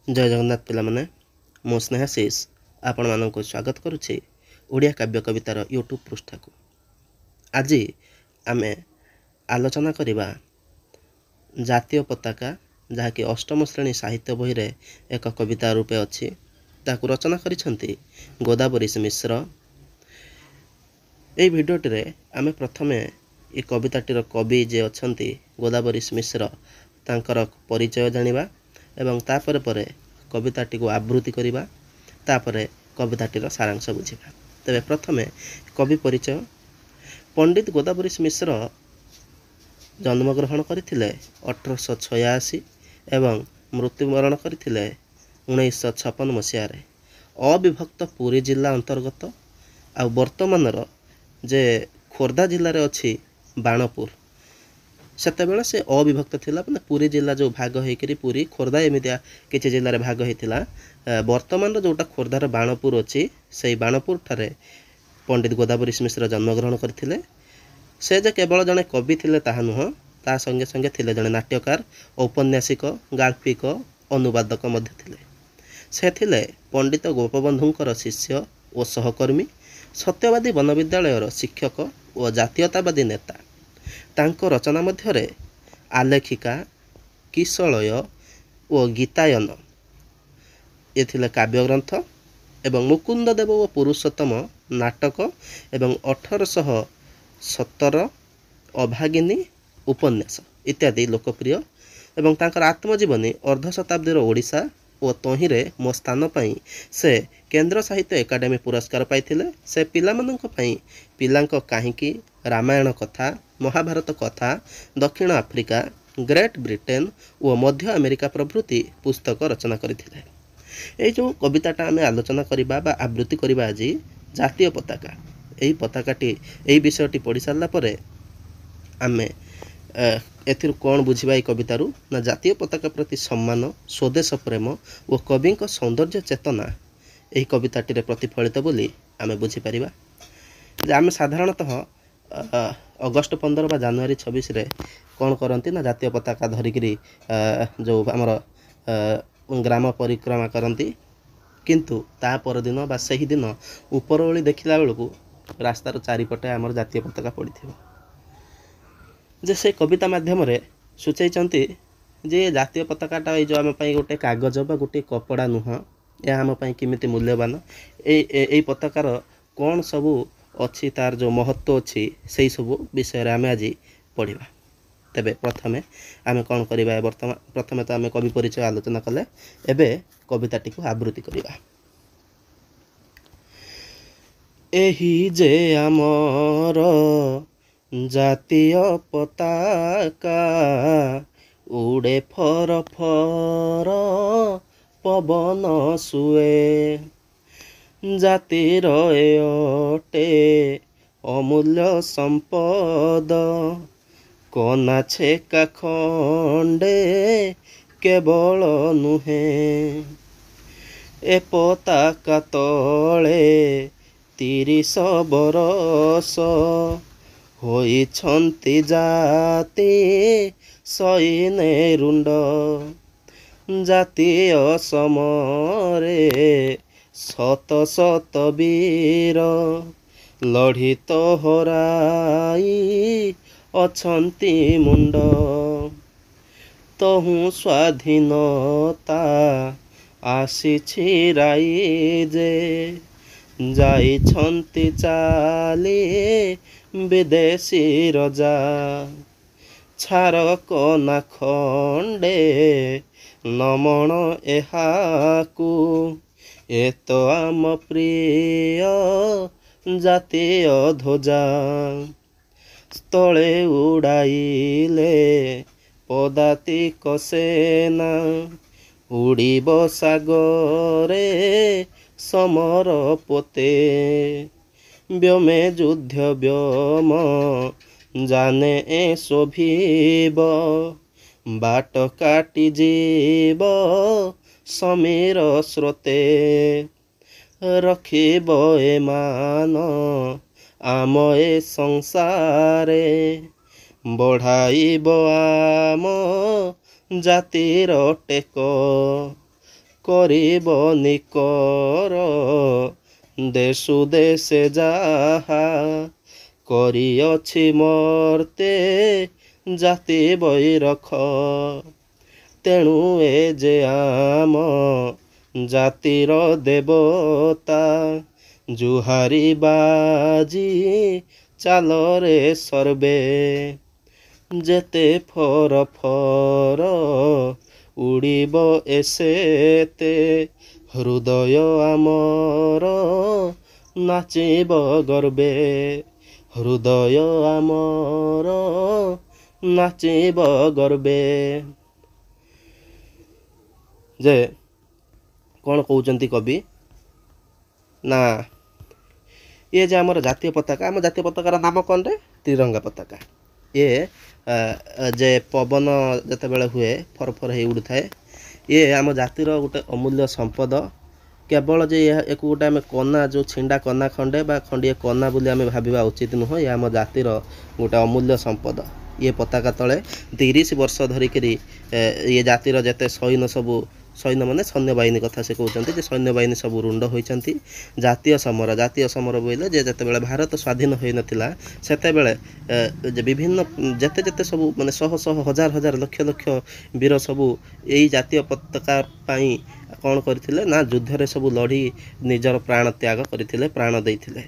जय जगन्नाथ पिला माने मो स्नेहाशीष आपण मानक स्वागत करुचे ओडिया काव्य कवितार यूट्यूब पृष्ठ को। आज आम आलोचना करवा जातीय पताका जहाँकि अष्टम श्रेणी साहित्य बही रे एक कविता रूपे अच्छी ताकू रचना करिसेंती गोदावरीश मिश्र। यह भिडियोटी आम प्रथमे ये कविताटीर कवि जे अच्छी गोदावरीश मिश्र तांकर परिचय जानिबा एवं तापर परे कविताटी को आवृत्ति करिबा तापरे कविताटीर सारांश बुझिबा। तेबे प्रथमे कवि परिचय। पंडित गोदावरीश मिश्र जन्मग्रहण करथिले 1886 एवं मृत्युवरण करथिले 1956 मसीह रे। अविभक्त पुरी जिला अंतर्गत आ वर्तमानर जे खोर्धा जिले में अच्छी बाणपुर सेतेबेले से अविभक्त थिला माने पुरी जिला जो भाग होइकरी पुरी खोर्धा एमितिया किछि जिल्ला रे भाग होइतिला। वर्तमान जोटा खोर्धार बाणपुर अच्छी से बाणपुर ठारे पंडित गोदावरीश मिश्र जन्मग्रहण करथिले। से जे केवल जने कवि थिले ताहा नुह, ता संगे संगे थिले जने नाट्यकार, औपन्यासिक, गाल्पिक, अनुवादक मध्य थिले। से थिले पंडित गोपबंधुंकर शिष्य और सहकर्मी, सत्यवादी वनविद्यालयर शिक्षक और जातीयतावादी नेता। तांको रचना मध्यरे आलेखिका, किशलय और गीतायन ये थिले काव्य ग्रंथ एवं मुकुंददेव और पुरुषोत्तम नाटक एवं 1817 अभागिनी उपन्यास इत्यादि लोकप्रिय एवं तांकर आत्मजीवनी अर्धशताब्दीर ओडिशा और तहिरे मो स्थान पाई से केंद्र साहित्य एकाडेमी पुरस्कार पाइथिले। से पिलामानंक पाई पिलांक काहिकी, रामायण कथा, महाभारत कथा, दक्षिण आफ्रिका, ग्रेट ब्रिटेन और मध्य अमेरिका प्रभृति पुस्तक रचना करथिले। ये जो कविताटा आम आलोचना करबा बा आवृत्ति करबा आज जातीय पताका, यही पताकाटी यही विषयटी पढ़ी सारा पर आम एथिर कौन बुझा ये कवितारू ना जातीय पताका प्रति सम्मान, स्वदेश प्रेम और कवि सौंदर्य चेतना यही कविताटी प्रतिफलित बोली आम बुझीपर। आम साधारणतः अगस्ट 15 बा जनवरी 26 रे कौन करती ना जातीय पताका धरिकी जो आमर ग्राम परिक्रमा करती, किंतु ता पर दिन बा सही दिन उपरओली देखला बेलू रास्तार चारिपटे आमर जातीय पताका पड़ी जे से कविता माध्यम सूचैचंती जे जातीय पताकाटा ये जो आम गोटे कागज बा गोटे कपड़ा नुह, यह आम किमिति मूल्यवान, ए पताकार कौन सबू अच्छी तार जो महत्व अच्छी से सबू विषय आम आज पढ़ा। तेबे प्रथमे आम कौन करवा बर्तमान प्रथमे तो आम कवि परिचय आलोचना कले, एबे कविताटी को आवृत्ति करवा। एही जे आमर जातीय पताका उड़े फर फर पवन सुए, जातिर अटे अमूल्य संपद, कना छेका खंडे केवल नुहे, ए पताका तले 30 बरस होइछंती जाति सैने रुंड, जातीय समरे शत शत वीर लढ़ित हराई अछंती मुंड, तहु स्वाधीनता आसी राई जे, जाइछंती चाली विदेशी रजा, छारक ना खंडे नमण एहाकू, ए तो आम प्रिय जातीय ध्वजा, तले उड़ाइले पदातिक सेना, उड़ीब सागरे समर पोते, व्योमे युद्ध व्योम जाने ए शोभिब, बाट काटी जीव समीर स्रोते, रखिब ए मान आम ए संसारे, बढ़ाइब आम जातिर टेक, କରିବ ନିକର ଦେଶୁ ଦେଶେ ଯାହା କରିଅଛି ମର୍ତ୍ତେ ଜାତି ବୈରଖ ତେଣୁ ଏ ଯେ ଆମ ଜାତିର ଦେବତା ଜୁହାରି ବାଜି ଚାଲରେ ସର୍ବେ ଯେତେ ଫର ଫର ଉଡ଼ିବ ଏସେତେ ହୃଦୟ ଆମର ନାଚିବ ଗର୍ବେ ହୃଦୟ ଆମର ନାଚିବ ଗର୍ବେ। ଯେ କ'ଣ କହୁଛନ୍ତି କବି ନା ଇଏ ଯେ ଆମର ଜାତୀୟ ପତାକା ଆମ ଜାତୀୟ ପତାକାର ନାମ କ'ଣଟେ ତ୍ରିରଙ୍ଗା ପତାକା। ଇଏ ଯେ ପବନ ଯେତେବେଳେ ହୁଏ ଫରଫର ହେଇ ଉଡ଼ୁଥାଏ ଇଏ ଆମ ଜାତିର ଗୋଟେ ଅମୂଲ୍ୟ ସମ୍ପଦ। କେବଳ ଯେ ୟାକୁ ଗୋଟେ ଆମେ କନା ଯେଉଁ ଛିଣ୍ଡା କନା ଖଣ୍ଡେ ବା ଖଣ୍ଡିଏ କନା ବୋଲି ଆମେ ଭାବିବା ଉଚିତ ନୁହଁ। ଇଏ ଆମ ଜାତିର ଗୋଟେ ଅମୂଲ୍ୟ ସମ୍ପଦ। ଇଏ ପତାକା ତଳେ 30 ବର୍ଷ ଧରିକିରି ଇଏ ଜାତିର ଯେତେ ସୈନ୍ୟ ମାନେ ସୈନ୍ୟବାହିନୀ କଥା ସେ କହୁଛନ୍ତି ଯେ ସୈନ୍ୟବାହିନୀ ସବୁ ରୁଣ୍ଡ ହୋଇଛନ୍ତି। ଜାତୀୟ ସମର ବୋଇଲେ ଯେ ଯେତେବେଳେ ଭାରତ ସ୍ୱାଧୀନ ହୋଇନଥିଲା ସେତେବେଳେ ଯେ ବିଭିନ୍ନ ଯେତେ ସବୁ ମାନେ ଶହ ଶହ ହଜାର ହଜାର ଲକ୍ଷ ଲକ୍ଷ ବୀର ସବୁ ଏଇ ଜାତୀୟ ପତାକା ପାଇଁ କ'ଣ କରିଥିଲେ ନା ଯୁଦ୍ଧରେ ସବୁ ଲଢ଼ି ନିଜର ପ୍ରାଣ ତ୍ୟାଗ କରିଥିଲେ ପ୍ରାଣ ଦେଇଥିଲେ।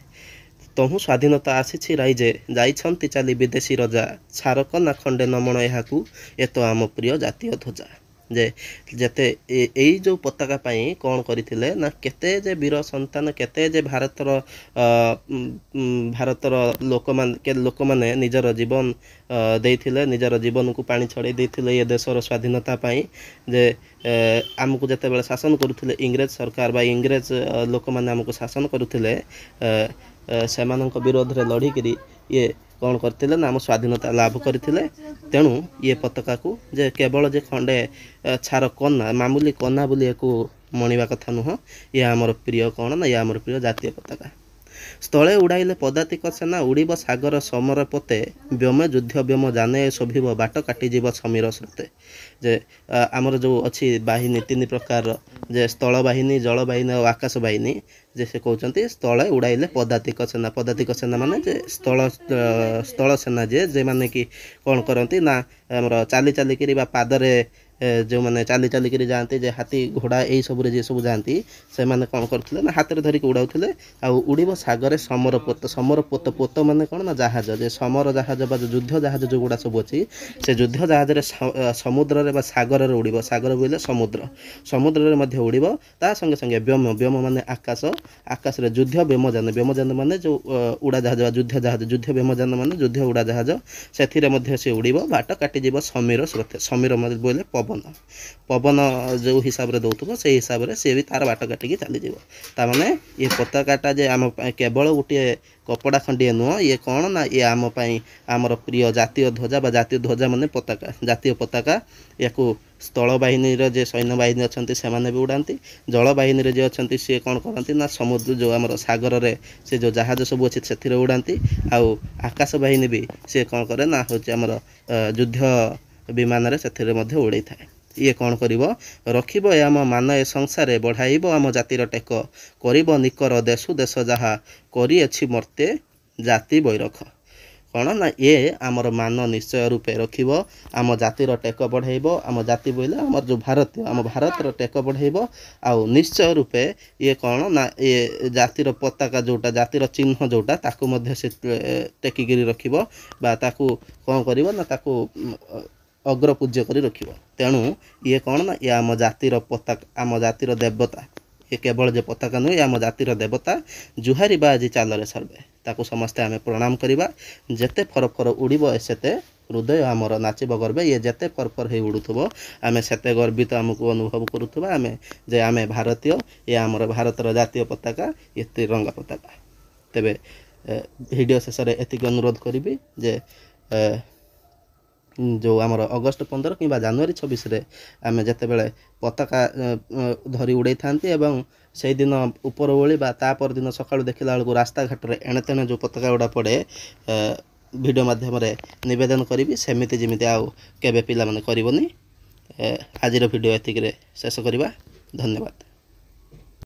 ତହୁଁ ସ୍ୱାଧୀନତା ଆସିଛି ରାଇଜେ ଯାଇଛନ୍ତି ଚାଲି ବିଦେଶୀ ରଜା ଛାରକ ନା ଖଣ୍ଡେ ନମଣ ଏହାକୁ ଏ ତ ଆମ ପ୍ରିୟ ଜାତୀୟ ଧ୍ୱଜା। ଯେ ଯେତେ ଏଇ ଯେଉଁ ପତାକା ପାଇଁ କ'ଣ କରିଥିଲେ ନା କେତେ ଯେ ବୀର ସନ୍ତାନ କେତେ ଯେ ଭାରତର ଲୋକମାନେ ନିଜର ଜୀବନ ଦେଇଥିଲେ ନିଜର ଜୀବନକୁ ପାଣି ଛଡ଼େଇ ଦେଇଥିଲେ ଏ ଦେଶର ସ୍ୱାଧୀନତା ପାଇଁ। ଯେ ଆମକୁ ଯେତେବେଳେ ଶାସନ କରୁଥିଲେ ଇଂରେଜ ସରକାର ବା ଇଂରେଜ ଲୋକମାନେ ଆମକୁ ଶାସନ କରୁଥିଲେ ସେମାନଙ୍କ ବିରୋଧରେ ଲଢ଼ିକିରି ଇଏ କ'ଣ କରିଥିଲେ ନା ଆମ ସ୍ୱାଧୀନତା ଲାଭ କରିଥିଲେ। ତେଣୁ ଇଏ ପତାକାକୁ ଯେ କେବଳ ଯେ ଖଣ୍ଡେ ଛାର କନା ମାମୁଲି କନା ବୋଲି ୟାକୁ ମଣିବା କଥା ନୁହଁ। ଇଏ ଆମର ପ୍ରିୟ କ'ଣ ନା ଇଏ ଆମର ପ୍ରିୟ ଜାତୀୟ ପତାକା। ସ୍ଥଳେ ଉଡ଼ାଇଲେ ପଦାତିକ ସେନା ଉଡ଼ିବ ସାଗର ସମର ପୋତେ ବ୍ୟୋମ ଯୁଦ୍ଧ ବ୍ୟୋମ ଜାନେ ଶୋଭିବ ବାଟ କାଟିଯିବ ସମୀର ସ୍ରୋତେ। ଯେ ଆମର ଯେଉଁ ଅଛି ବାହିନୀ 3 ପ୍ରକାରର ଯେ ସ୍ଥଳ ବାହିନୀ ଜଳବାହିନୀ ଆଉ ଆକାଶ ବାହିନୀ ଯେ ସେ କହୁଛନ୍ତି ସ୍ଥଳେ ଉଡ଼ାଇଲେ ପଦାତିକ ସେନା ମାନେ ଯେ ସ୍ଥଳ ସେନା ଯେମାନେ କି କ'ଣ କରନ୍ତି ନା ଆମର ଚାଲିକିରି ବା ପାଦରେ ଯେଉଁମାନେ ଚାଲିକିରି ଯାଆନ୍ତି ଯେ ହାତୀ ଘୋଡ଼ା ଏଇସବୁରେ ଯିଏ ସବୁ ଯାଆନ୍ତି ସେମାନେ କ'ଣ କରୁଥିଲେ ନା ହାତରେ ଧରିକି ଉଡ଼ାଉଥିଲେ। ଆଉ ଉଡ଼ିବ ସାଗରେ ସମରପୋତ ମାନେ କ'ଣ ନା ଜାହାଜ ଯେ ସମର ଜାହାଜ ବା ଯୁଦ୍ଧ ଜାହାଜ ଯେଉଁଗୁଡ଼ା ସବୁ ଅଛି ସେ ଯୁଦ୍ଧ ଜାହାଜରେ ସମୁଦ୍ରରେ ବା ସାଗରରେ ଉଡ଼ିବ। ସାଗର ବୋଇଲେ ସମୁଦ୍ରରେ ମଧ୍ୟ ଉଡ଼ିବ। ତା ସଙ୍ଗେ ସଙ୍ଗେ ବ୍ୟୋମ ମାନେ ଆକାଶରେ ଯୁଦ୍ଧ ବ୍ୟୋମଯାନ ମାନେ ଯେଉଁ ଉଡ଼ାଜାହାଜ ବା ଯୁଦ୍ଧ ବ୍ୟୋମଯାନ ମାନେ ଯୁଦ୍ଧ ଉଡ଼ାଜାହାଜ ସେଥିରେ ମଧ୍ୟ ସେ ଉଡ଼ିବ ବାଟ କାଟିଯିବ ସମୀର ସ୍ରୋତେ। ସମୀର ବୋଇଲେ ପବନ ଯେଉଁ ହିସାବରେ ଦେଉଥିବ ସେଇ ହିସାବରେ ସିଏ ବି ତାର ବାଟ କାଟିକି ଚାଲିଯିବ। ତାମାନେ ଇଏ ପତାକାଟା ଯେ ଆମ ପାଇଁ କେବଳ ଗୋଟିଏ କପଡ଼ା ଖଣ୍ଡିଏ ନୁହଁ। ଇଏ କ'ଣ ନା ଇଏ ଆମ ପାଇଁ ଆମର ପ୍ରିୟ ଜାତୀୟ ଧ୍ୱଜା ବା ଜାତୀୟ ଧ୍ୱଜା ମାନେ ପତାକା ଜାତୀୟ ପତାକା। ୟାକୁ ସ୍ଥଳ ବାହିନୀର ଯେ ସୈନ୍ୟବାହିନୀ ଅଛନ୍ତି ସେମାନେ ବି ଉଡ଼ାନ୍ତି। ଜଳବାହିନୀରେ ଯିଏ ଅଛନ୍ତି ସିଏ କ'ଣ କରନ୍ତି ନା ସମୁଦ୍ର ଯେଉଁ ଆମର ସାଗରରେ ସେ ଯେଉଁ ଜାହାଜ ସବୁ ଅଛି ସେଥିରେ ଉଡ଼ାନ୍ତି। ଆଉ ଆକାଶ ବାହିନୀ ବି ସିଏ କ'ଣ କରେ ନା ହେଉଛି ଆମର ଯୁଦ୍ଧ ବିମାନରେ ସେଥିରେ ମଧ୍ୟ ଉଡ଼େଇଥାଏ। ଇଏ କ'ଣ କରିବ ରଖିବ ଏ ଆମ ମାନ ଏ ସଂସାରେ ବଢ଼ାଇବ ଆମ ଜାତିର ଟେକ କରିବ ନିକର ଦେଶୁ ଦେଶ ଯାହା କରିଅଛି ମର୍ତ୍ତେ ଜାତି ବୈରଖ। କ'ଣ ନା ଇଏ ଆମର ମାନ ନିଶ୍ଚୟ ରୂପେ ରଖିବ ଆମ ଜାତିର ଟେକ ବଢ଼ାଇବ। ଆମ ଜାତି ବୋଇଲେ ଆମର ଯେଉଁ ଆମ ଭାରତର ଟେକ ବଢ଼ାଇବ। ଆଉ ନିଶ୍ଚୟ ରୂପେ ଇଏ କ'ଣ ନା ଇଏ ଜାତିର ପତାକା ଯେଉଁଟା ଜାତିର ଚିହ୍ନ ଯେଉଁଟା ତାକୁ ମଧ୍ୟ ସେ ଟେକିକିରି ରଖିବ ବା ତାକୁ କ'ଣ କରିବ ନା ତାକୁ ଅଗ୍ରପୂଜ୍ୟ କରି ରଖିବ। ତେଣୁ ଇଏ କ'ଣ ନା ଇଏ ଆମ ଜାତିର ପତାକା ଆମ ଜାତିର ଦେବତା। ଏ କେବଳ ଯେ ପତାକା ନୁହେଁ ଆମ ଜାତିର ଦେବତା ଜୁହାରି ବାଜି ଚାଲରେ ସର୍ବେ। ତାକୁ ସମସ୍ତେ ଆମେ ପ୍ରଣାମ କରିବା। ଯେତେ ଫରଫର ଉଡ଼ିବ ସେତେ ହୃଦୟ ଆମର ନାଚିବ ଗର୍ବେ। ଇଏ ଯେତେ ଫରଫର ହେଇ ଉଡ଼ୁଥିବ ଆମେ ସେତେ ଗର୍ବିତ ଆମକୁ ଅନୁଭବ କରୁଥିବା ଯେ ଆମେ ଭାରତୀୟ। ଏ ଆମର ଭାରତର ଜାତୀୟ ପତାକା ଏ ତ୍ରିରଙ୍ଗା ପତାକା। ତେବେ ଭିଡ଼ିଓ ଶେଷରେ ଏତିକି ଅନୁରୋଧ କରିବି ଯେ ଯେଉଁ ଆମର ଅଗଷ୍ଟ 15 କିମ୍ବା ଜାନୁଆରୀ 26ରେ ଆମେ ଯେତେବେଳେ ପତାକା ଧରି ଉଡ଼େଇଥାନ୍ତି ଏବଂ ସେଇଦିନ ଉପରଓଳି ବା ତା ପରଦିନ ସକାଳୁ ଦେଖିଲା ବେଳକୁ ରାସ୍ତାଘାଟରେ ଏଣେତେଣେ ଯେଉଁ ପତାକା ଗୁଡ଼ା ପଡ଼େ ଭିଡ଼ିଓ ମାଧ୍ୟମରେ ନିବେଦନ କରିବି ଯେମିତି ଆଉ କେବେ ପିଲାମାନେ କରିବନି। ଆଜିର ଭିଡ଼ିଓ ଏତିକିରେ ଶେଷ କରିବା। ଧନ୍ୟବାଦ।